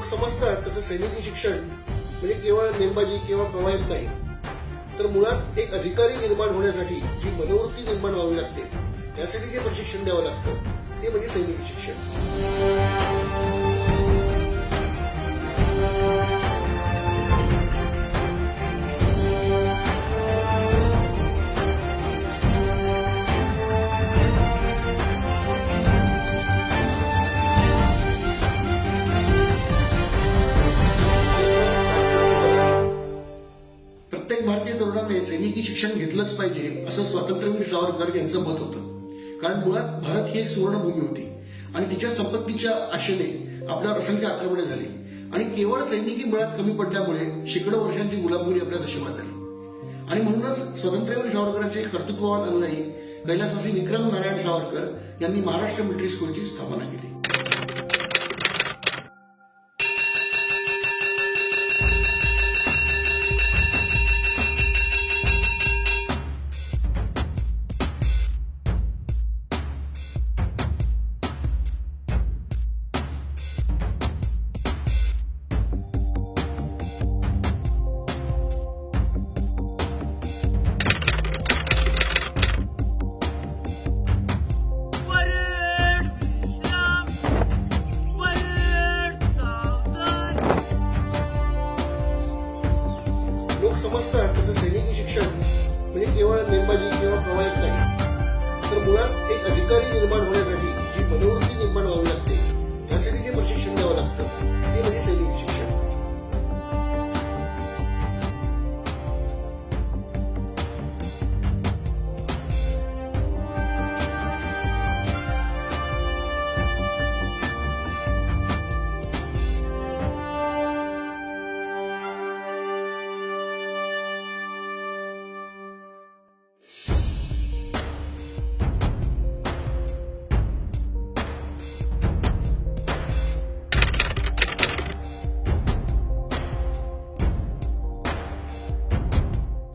समजतात तसं सैनिकी शिक्षण म्हणजे केवळ नेमबाजी किंवा कवायत नाही, तर मुळात एक अधिकारी निर्माण होण्यासाठी जी मनोवृत्ती निर्माण व्हावी लागते यासाठी जे प्रशिक्षण द्यावं लागतं ते म्हणजे सैनिकी शिक्षण. प्रत्येक भारतीय तरुणाने सैनिकी शिक्षण घेतलंच पाहिजे असं स्वातंत्र्यवीर सावरकर यांचं मत होतं. कारण मुळात भारत ही एक सुवर्णभूमी होती आणि तिच्या संपत्तीच्या आशेने आपल्यावर असंख्य आक्रमणे झाली आणि केवळ सैनिकी बळात कमी पडल्यामुळे शेकडो वर्षांची गुलामगिरी आपल्या नशिबात झाली. आणि म्हणूनच स्वातंत्र्यवीर सावरकरांचे कर्तृत्ववान अनुयायी कैलासवासी विक्रम नारायण सावरकर यांनी महाराष्ट्र मिलिटरी स्कूलची स्थापना केली. लोक समजतात तसं सैनिकी शिक्षण म्हणजे केवळ नेमबाजी किंवा कवायत नाही, तर मुळात एक अधिकारी निर्माण होण्यासाठी जी मनोवृत्ती निर्माण व्हावी लागते यासाठी जे प्रशिक्षण द्यावं लागतं ते म्हणजे सैनिकी शिक्षण.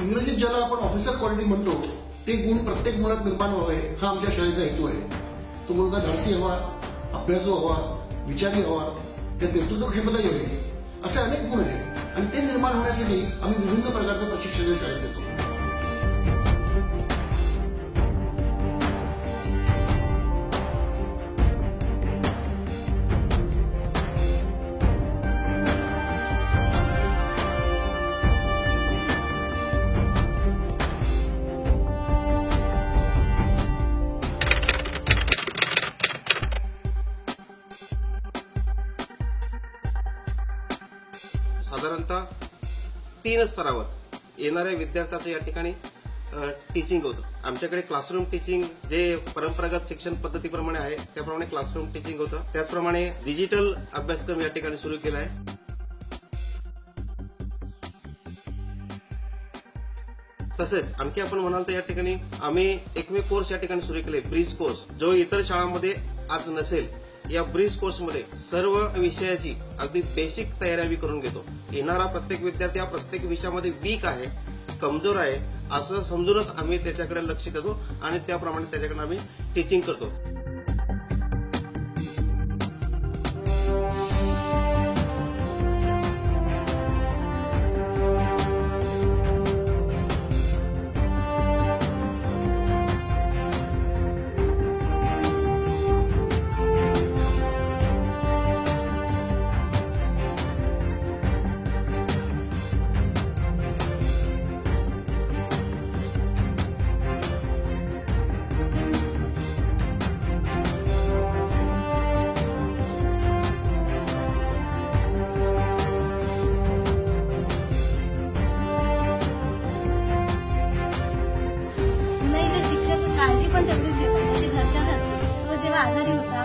इंग्रजीत ज्याला आपण ऑफिसर क्वालिटी म्हणतो ते गुण प्रत्येक मुलात निर्माण व्हावे हा आमच्या शाळेचा हेतू आहे. तो मुलगा धाडसी हवा, अभ्यासू हवा, विचारी हवा, त्यात नेतृत्व क्षमता यावी, असे अनेक गुण आहेत आणि ते निर्माण होण्यासाठी आम्ही विविध प्रकारचं प्रशिक्षण शाळेत देतो. साधारणतः 3 स्तरावर येणाऱ्या विद्यार्थ्याचं या ठिकाणी टीचिंग होतं. आमच्याकडे क्लासरूम टीचिंग जे परंपरागत शिक्षण पद्धतीप्रमाणे आहे त्याप्रमाणे क्लासरूम टीचिंग होतं. त्याचप्रमाणे डिजिटल अभ्यासक्रम या ठिकाणी सुरू केला आहे. तसेच आणखी आपण म्हणाल तर या ठिकाणी आम्ही एकमेव कोर्स या ठिकाणी सुरू केले, ब्रिज कोर्स, जो इतर शाळांमध्ये आज नसेल. या ब्रिज कोर्समध्ये सर्व विषयाची अगदी बेसिक तयारी आम्ही करून घेतो. येणारा प्रत्येक विद्यार्थी हा प्रत्येक विषयामध्ये वीक आहे, कमजोर आहे असं समजूनच आम्ही त्याच्याकडे लक्ष देतो आणि त्याप्रमाणे त्याच्याकडे आम्ही टीचिंग करतो. आजारी होता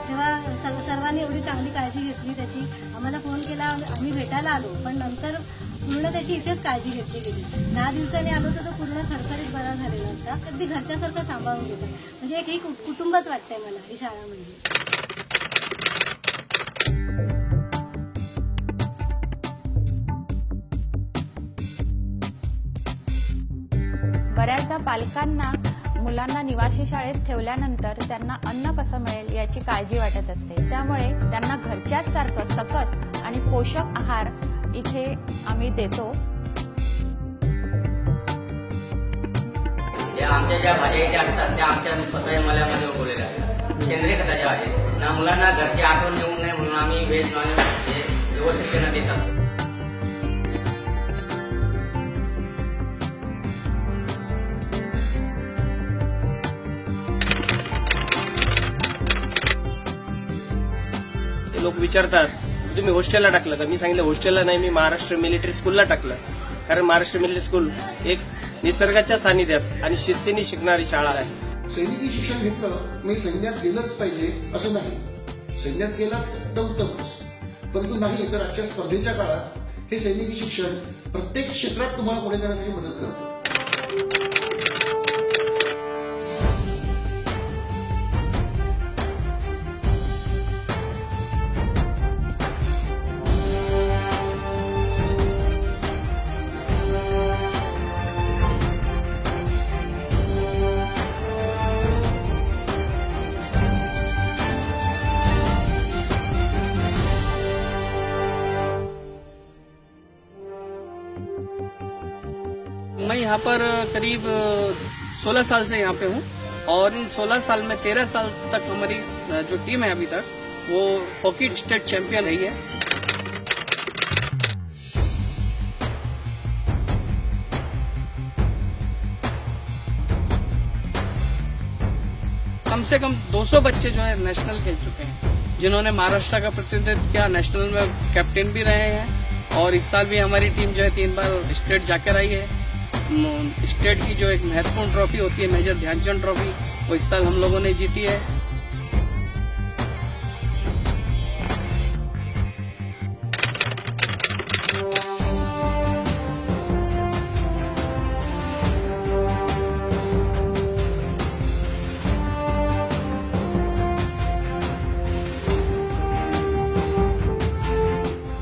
तेव्हा सर्वांनी एवढी चांगली काळजी घेतली त्याची. आम्हाला फोन केला, आम्ही भेटायला आलो, पण नंतर पूर्ण त्याची इथेच काळजी घेतली गेली. 10 दिवसांनी आलो तर तो पूर्ण खरखरीत बरा झालेला होता. अगदी घरच्यासारखं सांभाळून घेतो. म्हणजे एक ही कुटुंबच वाटतंय मला ही शाळा म्हणजे. बऱ्याचदा पालकांना मुलांना निवासी शाळेत ठेवल्यानंतर त्यांना अन्न कसं मिळेल याची काळजी वाटत असते. त्यामुळे त्यांना घरच्याच सारखं सकस आणि पोषक आहार इथे आम्ही देतो. आमच्या ज्या भाज्या इथे असतात त्या आमच्या स्वतःच्या मल्यामध्ये उगवलेल्या असतात, सेंद्रिय खताच्या आहेत ना. मुलांना घरची आठवण येऊ नये म्हणून आम्ही व्हेज नॉन व्हेज व्यवस्थित त्यांना देत असतो. ते लोक विचारतात तुम्ही हॉस्टेलला टाकलं का? मी सांगितलं हॉस्टेलला नाही, मी महाराष्ट्र मिलिटरी स्कूलला टाकलं. कारण महाराष्ट्र मिलिटरी स्कूल एक निसर्गाच्या सानिध्यात आणि शिस्तीने शिकणारी शाळा आहे. सैनिकी शिक्षण घेतलं म्हणजे सैन्यात गेलंच पाहिजे असं नाही. सैन्यात गेला तर उत्तमच, परंतु नाही तर आजच्या स्पर्धेच्या काळात हे सैनिकी शिक्षण प्रत्येक क्षेत्रात तुम्हाला पुढे जाण्यासाठी मदत करतं. मैं यहाँ पर करीब 16 साल से यहाँ पे हूँ और इन 16 साल में 13 साल तक हमारी जो टीम है अभी तक वो हॉकी स्टेट चैंपियन रही है. कम से कम 200 बच्चे जो है नेशनल खेल चुके हैं, जिन्होंने महाराष्ट्र का प्रतिनिधित्व किया, नेशनल में कैप्टन भी रहे हैं. और इस साल भी हमारी टीम जो है 3 बार स्टेट जाकर आई है. स्टेट की जो एक महत्वपूर्ण ट्रॉफी होती है मेजर ध्यानचंद ट्रॉफी, वो इस साल हम लोगों ने जीती है.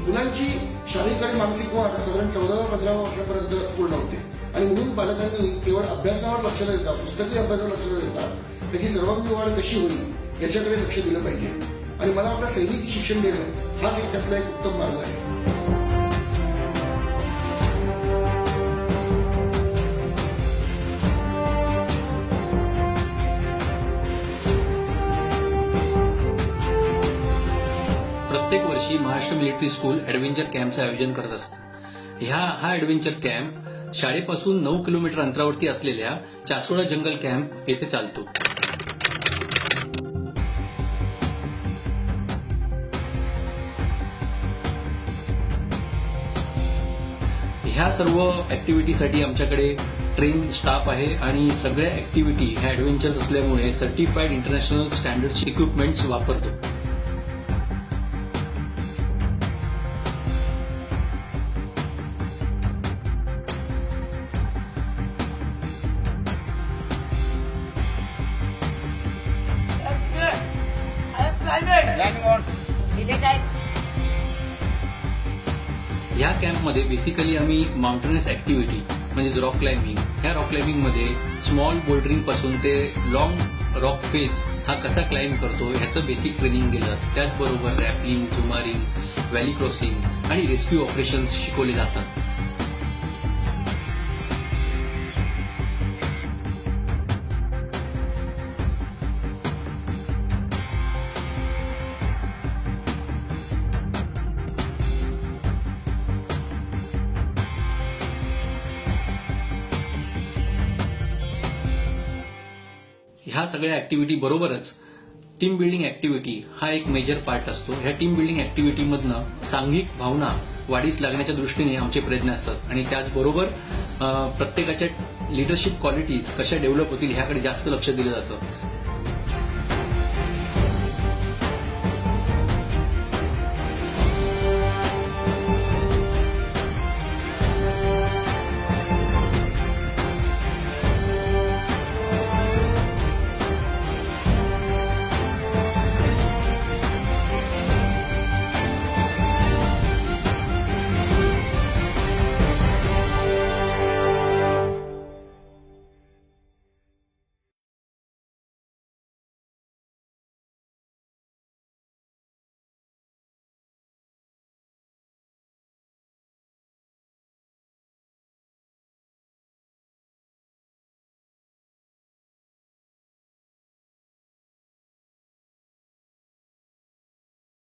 मुलांची शारीरिक आणि मानसिक वाढ साधारण 14-15 वर्षापर्यंत पूर्ण होते आणि म्हणून पालकांनी केवळ अभ्यासावर लक्ष न देता, पुस्तकी अभ्यासावर लक्ष न देता त्याची सर्वांगीण वाढ कशी होईल याच्याकडे लक्ष दिलं पाहिजे. आणि मला वाटतं सैनिकी शिक्षण देणं हाच एक त्यातला एक उत्तम मार्ग आहे. प्रत्येक वर्षी महाराष्ट्र मिलिटरी स्कूल ॲडव्हेंचर कॅम्पचं आयोजन करत असतं. हा ॲडव्हेंचर कॅम्प शाळेपासून 9 किलोमीटर अंतरावरती असलेल्या चासोडा जंगल कॅम्प येथे चालतो. ह्या सर्व ऍक्टिव्हिटीसाठी आमच्याकडे ट्रेन स्टाफ आहे आणि सगळ्या ऍक्टिव्हिटी ह्या ॲडव्हेंचर्स असल्यामुळे सर्टिफाईड इंटरनॅशनल स्टँडर्ड्स इक्विपमेंट्स वापरतो. या कॅम्पमध्ये बेसिकली आम्ही माउंटेनस ऍक्टिव्हिटी म्हणजे रॉक क्लाइम्बिंग, ह्या रॉक क्लाइम्बिंगमध्ये स्मॉल बोल्डरिंग पासून ते लॉंग रॉक फेस हा कसा क्लाइम्ब करतो ह्याचं बेसिक ट्रेनिंग दिलं. त्याचबरोबर रॅपलिंग, जुमारिंग, व्हॅली क्रॉसिंग आणि रेस्क्यू ऑपरेशन्स शिकवले जातात. ह्या सगळ्या ऍक्टिव्हिटी बरोबरच टीम बिल्डिंग ऍक्टिव्हिटी हा एक मेजर पार्ट असतो. ह्या टीम बिल्डिंग ऍक्टिव्हिटीमधनं सांघिक भावना वाढीस लागण्याच्या दृष्टीने आमचे प्रयत्न असतात आणि त्याचबरोबर प्रत्येकाच्या लिडरशिप क्वालिटीज कशा डेव्हलप होतील ह्याकडे जास्त लक्ष दिलं जातं.